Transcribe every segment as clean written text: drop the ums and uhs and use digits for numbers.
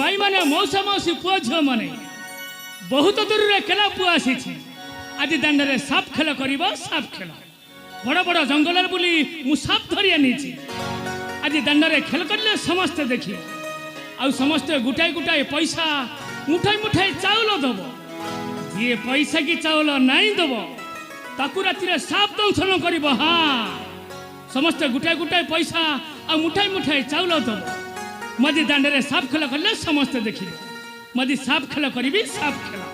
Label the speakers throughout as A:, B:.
A: भाई माने मौसा मौसी पुआ झियो माने बहुत दूर रे केला पुआ आसी आज दांड रे साप खेल करिबो साप खेल बड़ बड़ जंगल बुली मु साप धरी आनी आज दांड रे खेल करले समस्त देखी आ समस्त गुटाई गुटाई पैसा मुठाई मुठाई चाउल दब जी पैसा की चाउल नहीं दब ताकू राति साप दंशन कर हाँ समस्त गुटाई गुटाई पैसा आ मुठाई मुठाई चाउल दब मजी दांड रे साप खेल करले समस्त देखी मजी साप खेल करी साप खेल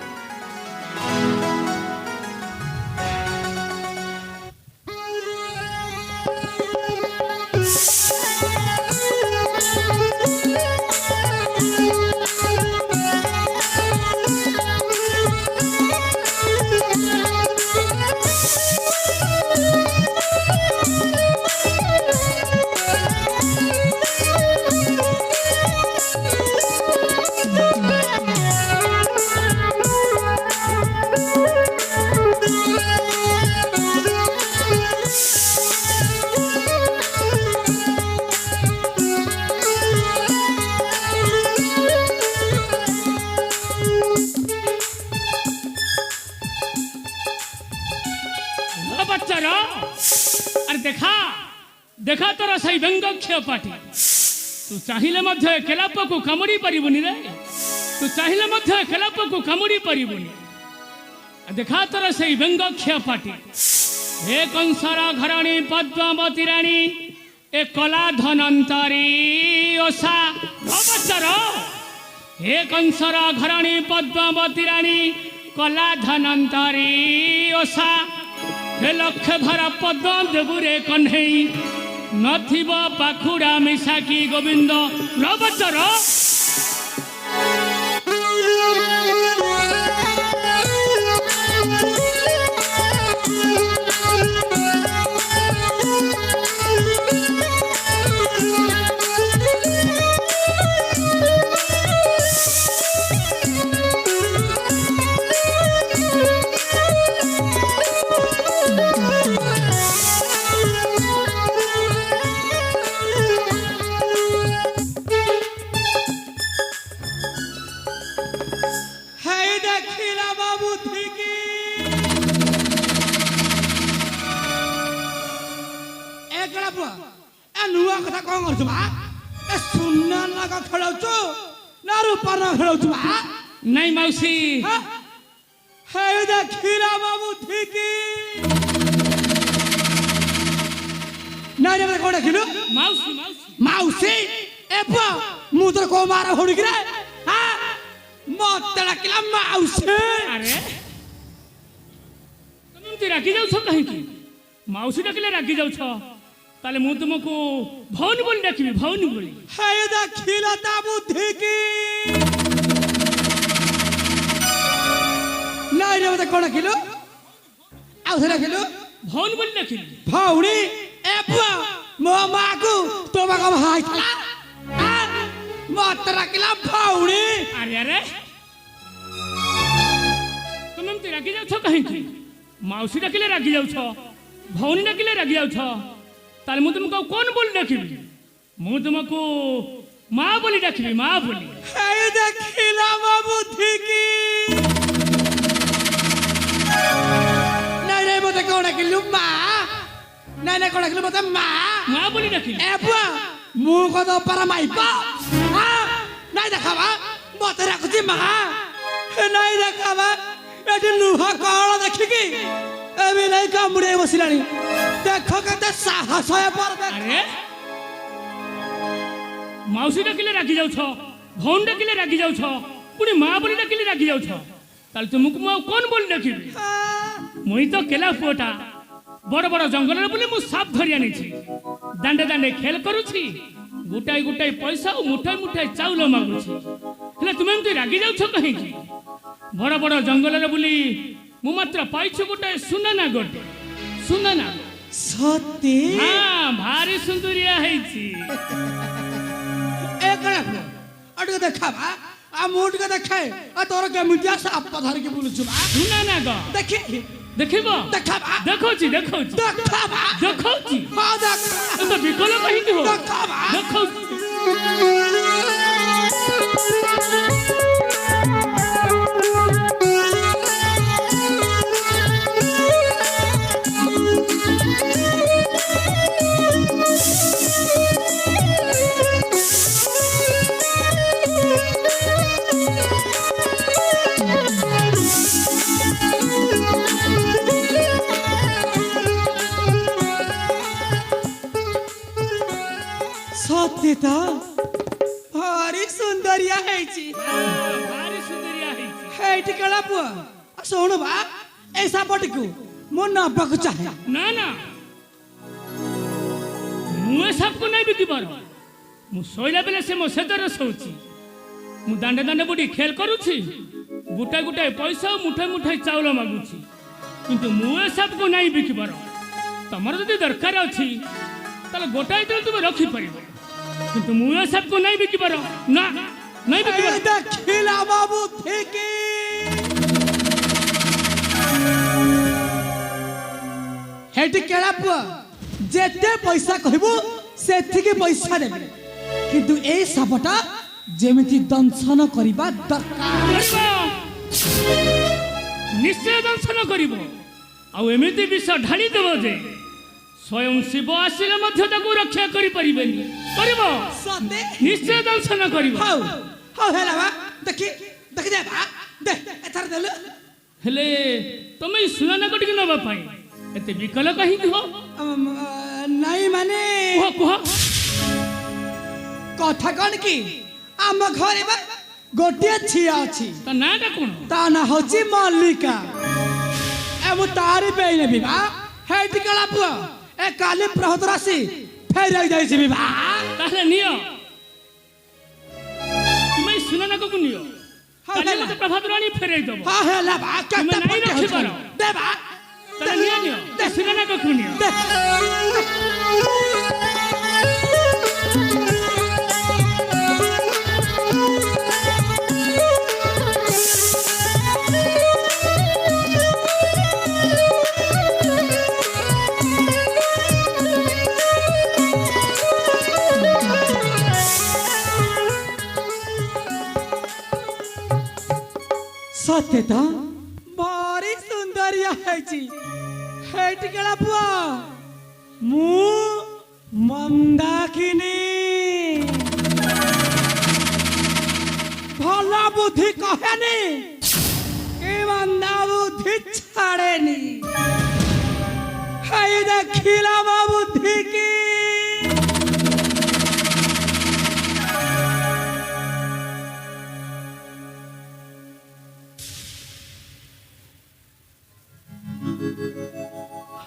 A: अरे देखा देखा तोरा सही व्यंगक्ष पाटी तू चाहिए मध्य केलाप को कामुड़ी पारिबुनी रे तू चाहिए केलाप को कामुड़ी पारिबुनी देखा तोरा सही व्यंगक्ष पाटी हे कंसरा घराणी पद्मावती रानी ए कला धनंतरी ओसा बच्चार हे कंसरा घराणी पद्मावती रानी कला धनंतरी ओसा हे लक्ष भरा पद्म देवुरे कन्हई नथिब पाखुड़ा मिसाकी गोविंद नबचर नहीं मौसी
B: खीरा बाबू थी नहीं कौन खिलु
A: मौसी मौसी
B: मौसी एपा मुदर को मारा होड़ी रे हां मत डाकिला मौसी
A: अरे तुम ती रागी जाउ छ कहि की मौसी डाकिले रागी जाउ छ ताले मु तुमको भौन बोली डाकिबी भौन बोली
B: हायदा खिला ताबू थी की नहीं रे कौन खिलु आउ थरा खिलु
A: भौन बोली डाकिली
B: भौणी एपा मो माकू तो माको हाय थला मत डाकिला भौणी
A: अरे अरे तुम ती रागी जाउ छ कहि की मौसी डाकिले रागी जाउ छ भौनी डाकिले रागी जाउ छ ताले मु तुमको कौन बोली डाकिबी मु तुमको मां बोली डाकिबी मां बोली
B: हाय देखिला बाबू थी की नहीं मत कौन डाकिलु मां नहीं कौन डाकिलु मत मां
A: बोली डाकिली
B: एपा मु को तो पर माइपा हां नहीं देखाबा मत राखुची मां नहीं देखाबा एटी लुहा कौन देखिकी एबे नहीं कामुड़े बसिलानी देखो कते साहस है पर
A: अरे मौसी डाकिले रागी जाउ छ भौन डाकिले रागी जाउ छ पुनी मां बोली डाकिले रागी जाउ छ ताले तुमको मु कौन बोली डाकिबी मुई तो केला पोटा बड़ बड़ जंगल रे बोली मु साप धरि आनी छी दांडे दांडे खेल करू छी गुटाई गुटाई पैसा और मुठाई मुठाई चाउल मागु छी हले तुम एमती रागी जाउ छ कहि की बड़ बड़ जंगल रे बोली मु मात्र पाइछु गोटे सुनना गोटे सुनना
B: सती
A: हाँ भारी सुंदरिया है छी
B: एक अटके देखाबा आ मुट के देखाए आ तोर के मिटिया साप धर के बुलु छबा
A: सुनना गो
B: देखि
A: देखिबो
B: देखाबा
A: देखो छी
B: देखाबा हां देख
A: तो बिकलो कहि हो
B: देखाबा
A: देखो
B: ସତେ ତ ଭାରି ସୁନ୍ଦରିଆ ହେଇଛି
A: ଭାରି ସୁନ୍ଦରିଆ ହେଇଛି।
B: ହେଇଟି କେଳା ପୁଅ ଶୁଣୁ ବା এই ସାପଟିକୁ ମୁଁ ନବାକୁ ଚାହେଁ।
A: ନା ନା ମୁଁ ଏ ସାପକୁ ନାଇଁ ବିକିବାର। ମୁଁ ଶୋଇଲା ବେଲେ ସେ ମୋ ସେଦରେ ଶୋଉଛି। ମୁଁ ଦାଣ୍ଡେ ଦାଣ୍ଡେ ବୁଡ଼ି ଖେଳ କରୁଛି। ଗୋଟାଏ ଗୋଟାଏ ପଇସା ମୁଠାଏ ମୁଠାଏ ଚାଉଳ ମାଗୁଛି। କିନ୍ତୁ ମୁଁ ଏ ସାପକୁ ନାଇଁ ବିକିବାର। ତମର ଯଦି ଦରକାର ଅଛି ତାହେଲେ ଗୋଟାଏ ଦିନ ତୁମେ ରଖିପାରିବ। କିନ୍ତୁ ମୁଁ ଏ ସାପକୁ ନାଇଁ ବିକିବାର। ନା ନାଇଁ ବିକିବାର।
B: ଦେଖିଲା ବାବୁ ଠିକି হেটি কেলা পুয়া যেতে পয়সা কহিবু সেতিকি পয়সা দেবে কিন্তু এই সাপটা যেমিতি দংশন করিবা দরকার।
A: নিশ্চয় দংশন করিব। ଆଉ ଏମିତି ବିଷ ଢାଳି ଦେବ ଯେ ସ୍ୱୟଂ ଶିବ ଆସିଲେ ମଧ୍ୟ ତାକୁ ରକ୍ଷା କରିପାରିବେନି। କରିବ
B: সতে
A: ନିଶ୍ଚୟ ଦଂଶନ କରିବ।
B: হাউ হাউ হেলা বা দেখি দেখি দে বা দে এথার দেলু
A: ହେଲେ ତମେ ଏଇ ସୁନାନାକ ଟିକେ ନେବା ପାଇଁ ଏତେ ବିକଳ କାହିଁକି ହୋ?
B: নাই মানে
A: କୁହ କୁହ।
B: কথা কোন কি আম ঘরে বা গোটিয়ে ছিয়া ଅଛି
A: ତା ନାଁଟା କ'ଣ?
B: তা না হচ্ছে মল্লিকা এমু তারি পেই নেবি বা হেটি কেলা পুয়া এ কালি প্রহত রাশি ফেরাই যাইছি বিবা
A: ତାହେଲେ ନିଅ। ତୁମେ ଏଇ ସୁନାନାକକୁ ନିଅ। କାଲି ମୋତେ ପ୍ରଭାତ ରାଣୀ ଫେରାଇ ଦେବ।
B: হা হেলা বা
A: তুমি
B: কেতে
A: নাই
B: পটে
A: রক্ষি
B: হচ্ছে
A: করো।
B: দে বা
A: ତାହେଲେ ନିଅ ନିଅ। ଏ ସୁନାନାକକୁ ନିଅ।
B: দে সত্যি তো ভারি সুন্দরিয়া হয়েছি হেটি কেলা পুয়া মু মন্দাকিনী ভাল বুদ্ধি কহেনি কি মন্দা বুদ্ধি ছাড়েনি হাই দেখিলাম বুদ্ধি কি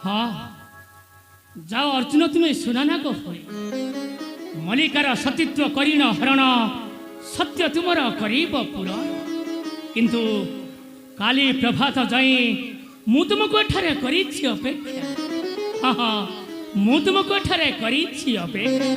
A: ହଁ ଯାଅ ଅର୍ଜୁନ ତୁମେ ସୁନାନାକ ହୋଇ ମଲ୍ଲିକାର ସତୀତ୍ୱ କରିଣ ହରଣ ସତ୍ୟ ତୁମର କରିବ ପୂରଣ। କିନ୍ତୁ କାଲି ପ୍ରଭାତ ଯାଇ ମୁଁ ତୁମକୁ ଏଠାରେ କରିଛି ଅପେକ୍ଷା। ହଁ ହଁ ମୁଁ ତୁମକୁ ଏଠାରେ କରିଛି ଅପେକ୍ଷା।